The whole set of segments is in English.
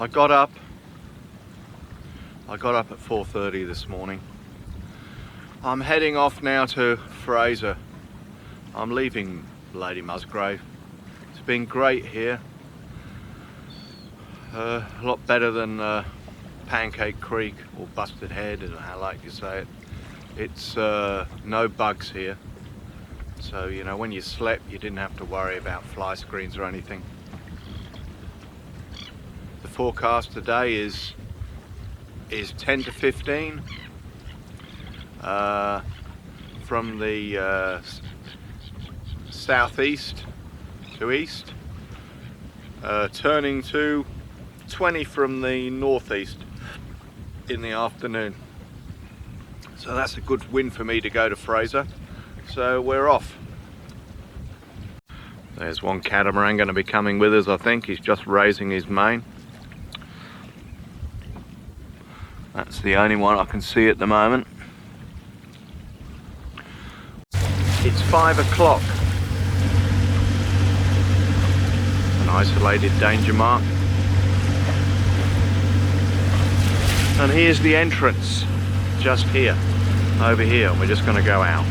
I got up at 4:30 this morning. I'm heading off now to Fraser. I'm leaving Lady Musgrave. It's been great here. A lot better than Pancake Creek or Busted Head, as I like to say it. It's no bugs here. So, you know, when you slept, you didn't have to worry about fly screens or anything. The forecast today is 10 to 15 from the southeast to east, turning to 20 from the northeast in the afternoon. So that's a good win for me to go to Fraser. So we're off. There's one catamaran going to be coming with us, I think. He's just raising his main. That's the only one I can see at the moment. It's 5 o'clock. An isolated danger mark. And here's the entrance, just here, over here. We're just going to go out.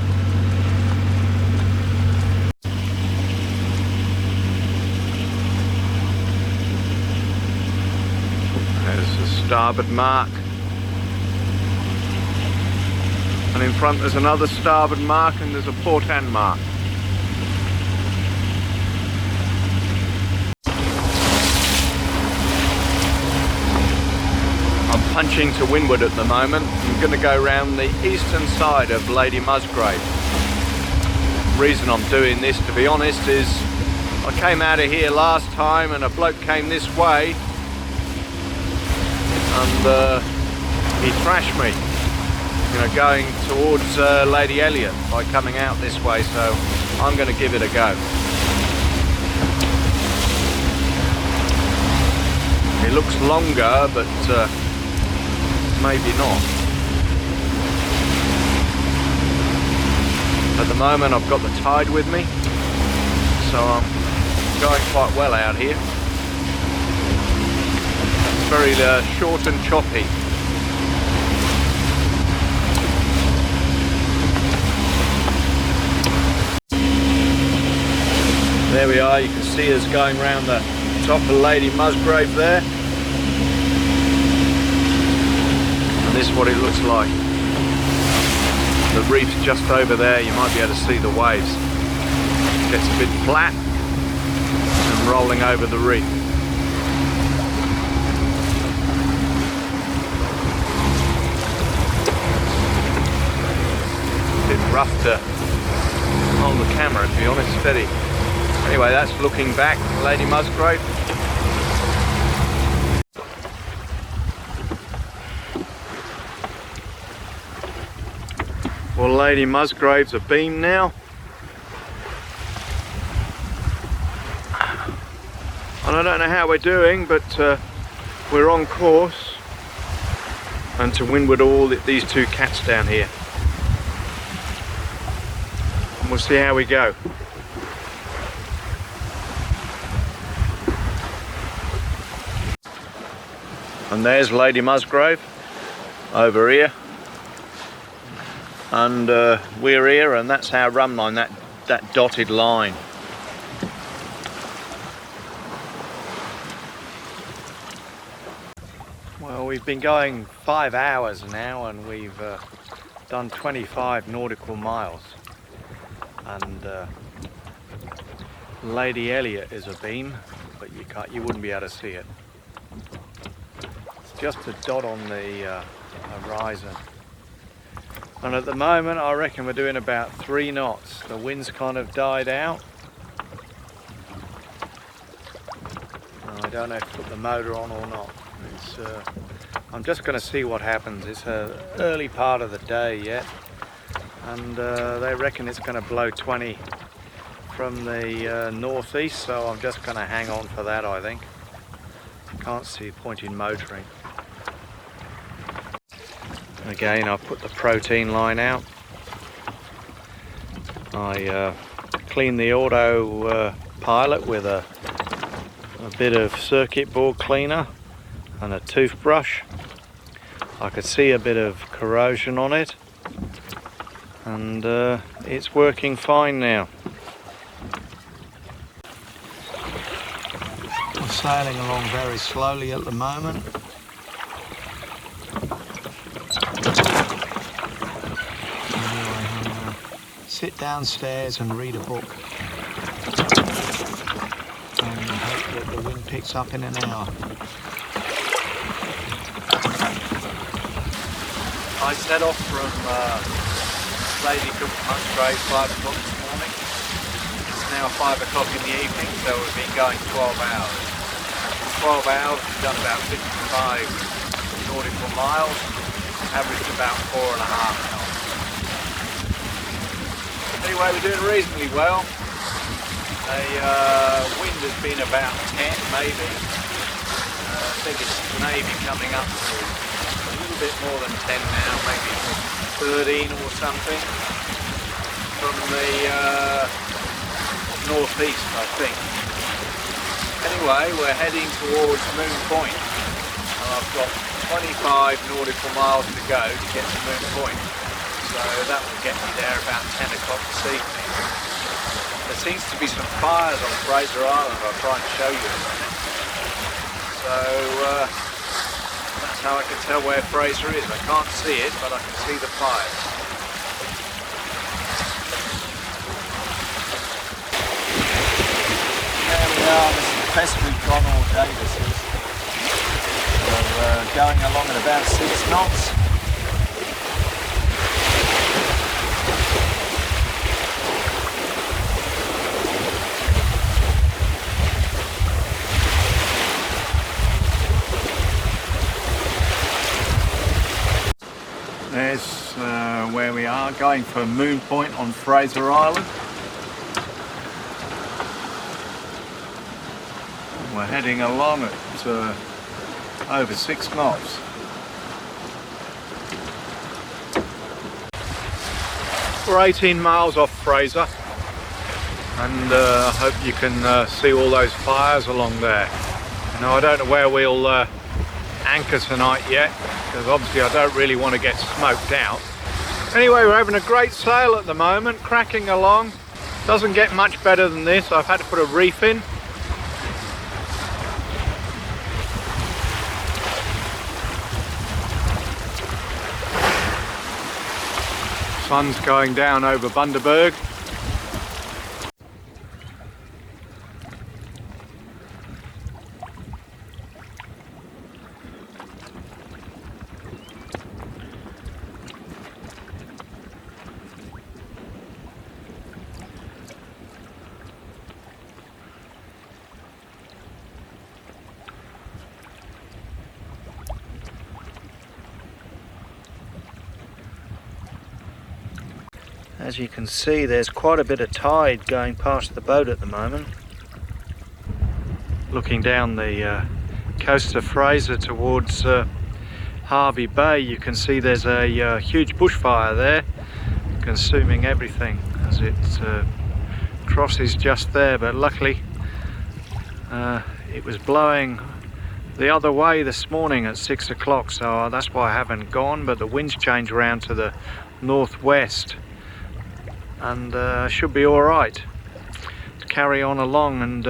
There's the starboard mark. And in front there's another starboard mark, and there's a port hand mark. I'm punching to windward at the moment. I'm going to go around the eastern side of Lady Musgrave. The reason I'm doing this, to be honest, is I came out of here last time and a bloke came this way and he thrashed me, you know, going towards Lady Elliot by coming out this way, so I'm going to give it a go. It looks longer, but maybe not. At the moment I've got the tide with me, so I'm going quite well out here. It's very short and choppy. There we are, you can see us going round the top of Lady Musgrave there. And this is what it looks like. The reef's just over there, you might be able to see the waves. It gets a bit flat and rolling over the reef. A bit rough to hold the camera, to be honest, steady. Anyway, that's looking back, Lady Musgrave. Well, Lady Musgrave's abeam now. And I don't know how we're doing, but we're on course. And to windward all these two cats down here. And we'll see how we go. And there's Lady Musgrave over here. And we're here, and that's our run line, that dotted line. Well, we've been going 5 hours now, and we've done 25 nautical miles. And Lady Elliot is abeam, but you wouldn't be able to see it. It's just a dot on the horizon. And at the moment I reckon we're doing about 3 knots. The wind's kind of died out. I don't know if to put the motor on or not. I'm just going to see what happens. It's an early part of the day yet, and they reckon it's going to blow 20 from the northeast, so I'm just going to hang on for that, I think. Can't see a point in motoring. Again, I've put the protein line out. I cleaned the auto pilot with a bit of circuit board cleaner, and a toothbrush. I could see a bit of corrosion on it, and it's working fine now. We're sailing along very slowly at the moment. Anyway, I'm going to sit downstairs and read a book and hope that the wind picks up in an hour. I set off from Lady Musgrave 5 o'clock this morning. It's now 5 o'clock in the evening, so we've been going 12 hours. 12 hours, we've done about 55 nautical miles, averaged about 4.5 knots. Anyway, we're doing reasonably well. The wind has been about 10 maybe. I think it's maybe coming up to a little bit more than 10 now, maybe 13 or something, from the northeast, I think. Anyway, we're heading towards Moon Point. I've got 25 nautical miles to go to get to Moon Point, so that will get me there about 10 o'clock this evening. There seems to be some fires on Fraser Island. I'll try and show you in a minute. So that's how I can tell where Fraser is. I can't see it, but I can see the fires. There we are. This is the best we've gone all day, this is. We're going along at about 6 knots. There's where we are, going for Moon Point on Fraser Island. We're heading along at over 6 knots. We're 18 miles off Fraser, and I hope you can see all those fires along there. Now, I don't know where we'll anchor tonight yet, because obviously I don't really want to get smoked out. Anyway, we're having a great sail at the moment, cracking along. Doesn't get much better than this. I've had to put a reef in. Sun's going down over Bundaberg. As you can see, there's quite a bit of tide going past the boat at the moment. Looking down the coast of Fraser towards Hervey Bay, you can see there's a huge bushfire there, consuming everything as it crosses just there, but luckily it was blowing the other way this morning at 6 o'clock, so that's why I haven't gone, but the wind's changed around to the northwest, and should be all right to carry on along and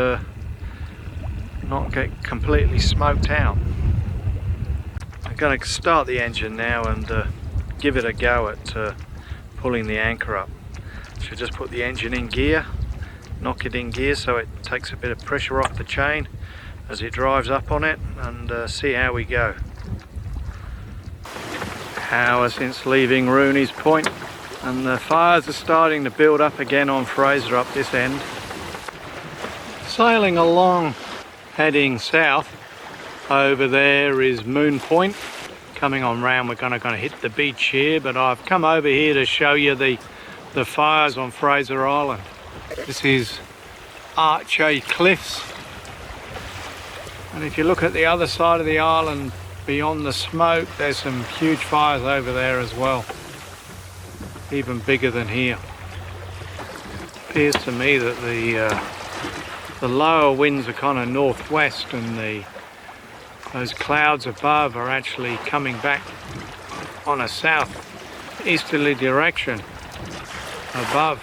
not get completely smoked out. I'm going to start the engine now and give it a go at pulling the anchor up. So just put the engine in gear, knock it in gear so it takes a bit of pressure off the chain as it drives up on it, and see how we go. Hour since leaving Rooney's Point, and the fires are starting to build up again on Fraser up this end. Sailing along, heading south. Over there is Moon Point. Coming on round, we're going to hit the beach here, but I've come over here to show you the fires on Fraser Island. This is Arche Cliffs, and if you look at the other side of the island beyond the smoke, there's some huge fires over there as well, even bigger than here. Appears to me that the lower winds are kind of northwest, and the Those clouds above are actually coming back on a south-easterly direction above.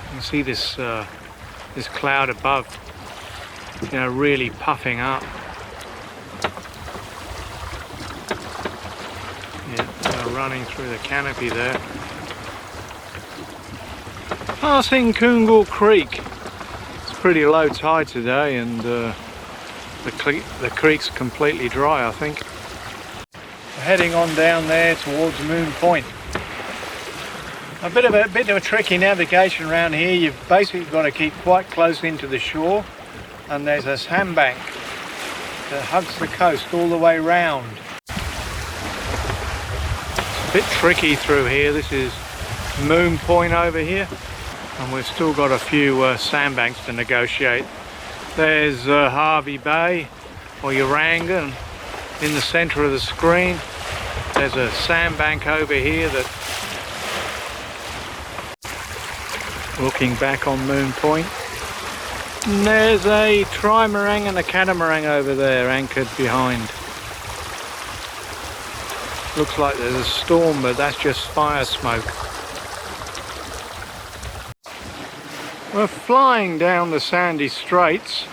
You can see this this cloud above, you know, really puffing up. Yeah, running through the canopy there. Passing Coongal Creek. It's pretty low tide today, and the creek's completely dry, I think. We're heading on down there towards Moon Point. A bit of a tricky navigation around here. You've basically got to keep quite close into the shore, and there's a sandbank that hugs the coast all the way round. It's a bit tricky through here. This is Moon Point over here, and we've still got a few sandbanks to negotiate. There's Harvey Bay, or Uranga, in the centre of the screen. There's a sandbank over here that, looking back on Moon Point. And there's a trimarang and a catamaran over there anchored behind. Looks like there's a storm, but that's just fire smoke. We're flying down the sandy straits.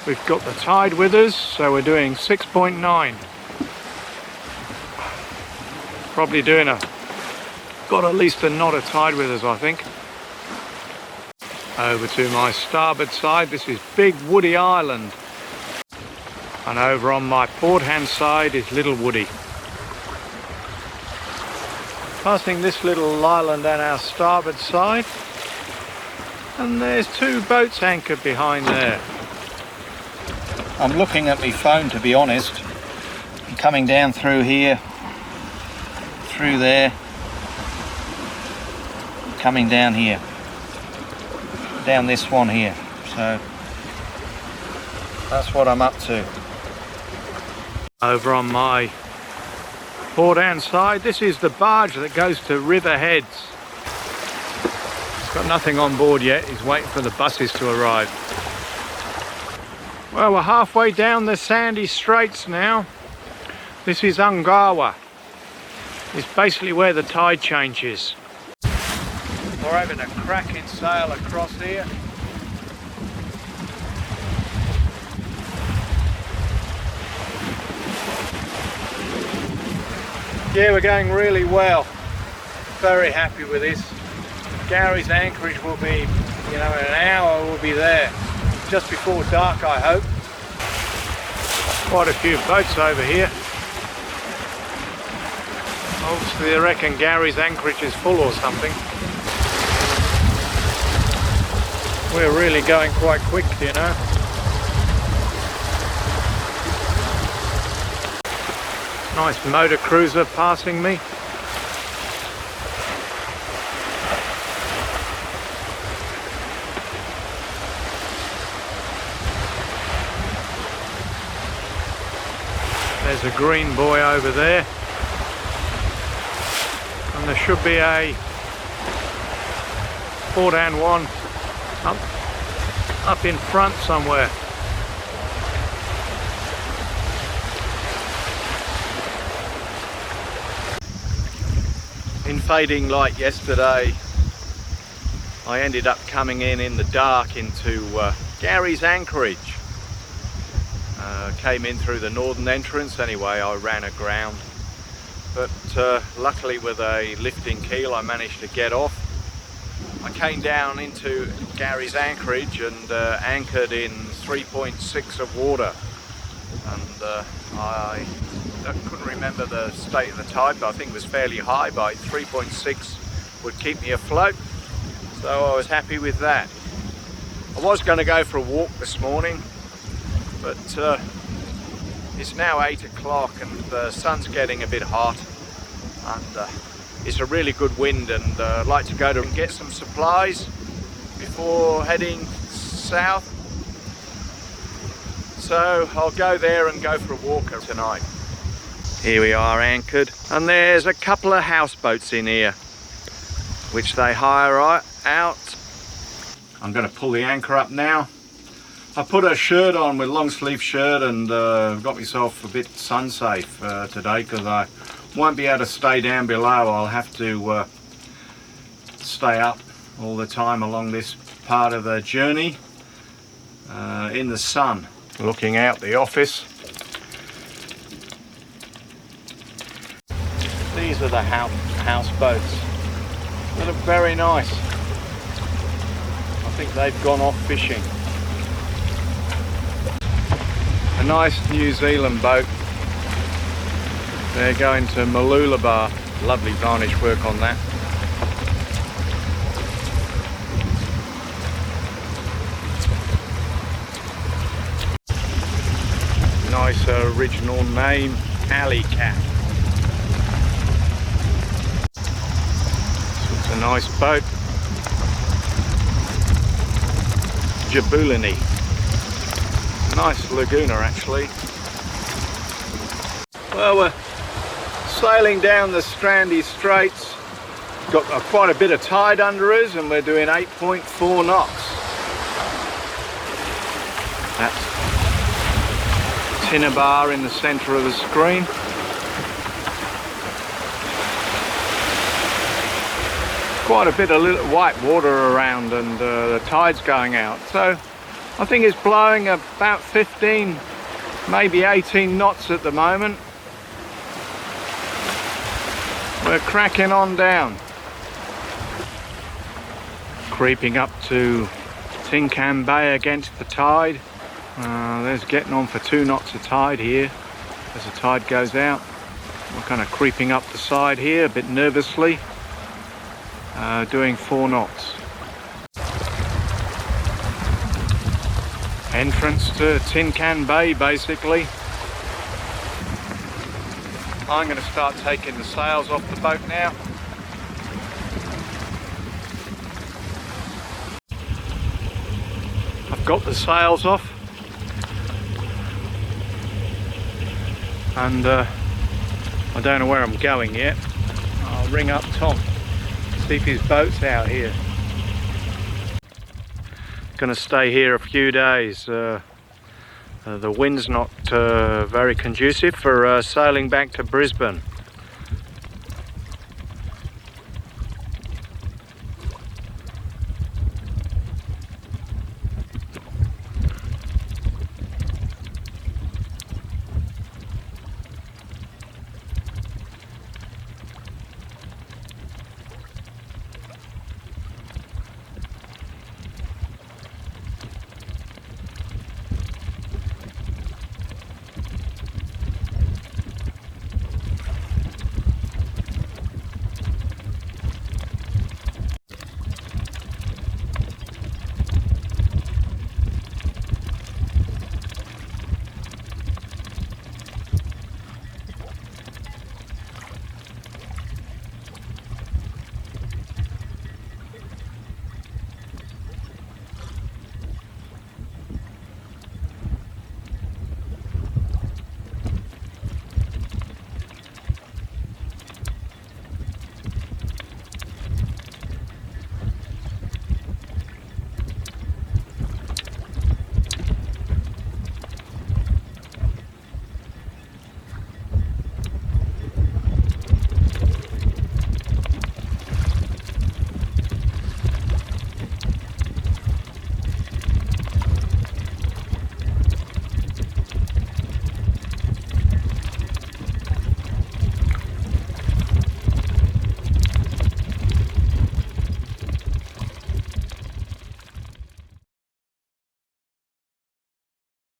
We've got the tide with us, so we're doing 6.9. Probably got at least a knot of tide with us, I think. Over to my starboard side, this is Big Woody Island. And over on my port hand side is Little Woody. Passing this little island on our starboard side. And there's two boats anchored behind there. I'm looking at my phone, to be honest. I'm coming down through here, through there, coming down here, down this one here. So that's what I'm up to. Over on my port hand side, this is the barge that goes to River Heads. Got nothing on board yet, he's waiting for the buses to arrive. Well, we're halfway down the sandy straits now. This is Ungawa. It's basically where the tide changes. We're having a cracking sail across here. Yeah, we're going really well. Very happy with this. Gary's anchorage will be, you know, in an hour we'll be there. Just before dark, I hope. Quite a few boats over here. Obviously, I reckon Gary's anchorage is full or something. We're really going quite quick, you know. Nice motor cruiser passing me. There's a green buoy over there, and there should be a port hand one up in front somewhere. In fading light yesterday, I ended up coming in the dark into Gary's anchorage. Came in through the northern entrance anyway. I ran aground, but luckily with a lifting keel I managed to get off. I came down into Gary's anchorage and anchored in 3.6 of water, and I couldn't remember the state of the tide, but I think it was fairly high. By 3.6 would keep me afloat, so I was happy with that. I was going to go for a walk this morning, but it's now 8 o'clock and the sun's getting a bit hot, and it's a really good wind, and I'd like to go to and get some supplies before heading south. So I'll go there and go for a walk tonight. Here we are anchored, and there's a couple of houseboats in here which they hire out. I'm going to pull the anchor up now. I put a shirt on with long sleeve shirt and got myself a bit sun safe today because I won't be able to stay down below. I'll have to stay up all the time along this part of the journey in the sun, looking out the office. These are the houseboats that are very nice. I think they've gone off fishing. A nice New Zealand boat. They're going to Mooloolaba. Lovely varnish work on that. Nice original name, Alley Cat. So it's a nice boat. Jabulani. Nice laguna actually. Well, we're sailing down the Strandy Straits. Got quite a bit of tide under us and we're doing 8.4 knots. That's Tinnabar in the centre of the screen. Quite a bit of little white water around and the tide's going out. So I think it's blowing about 15, maybe 18 knots at the moment. We're cracking on down. Creeping up to Tin Can Bay against the tide. There's getting on for 2 knots of tide here as the tide goes out. We're kind of creeping up the side here a bit nervously, doing 4 knots. Entrance to Tin Can Bay basically. I'm going to start taking the sails off the boat now. I've got the sails off. And I don't know where I'm going yet. I'll ring up Tom, see if his boat's out here. Gonna stay here a few days. The wind's not very conducive for sailing back to Brisbane.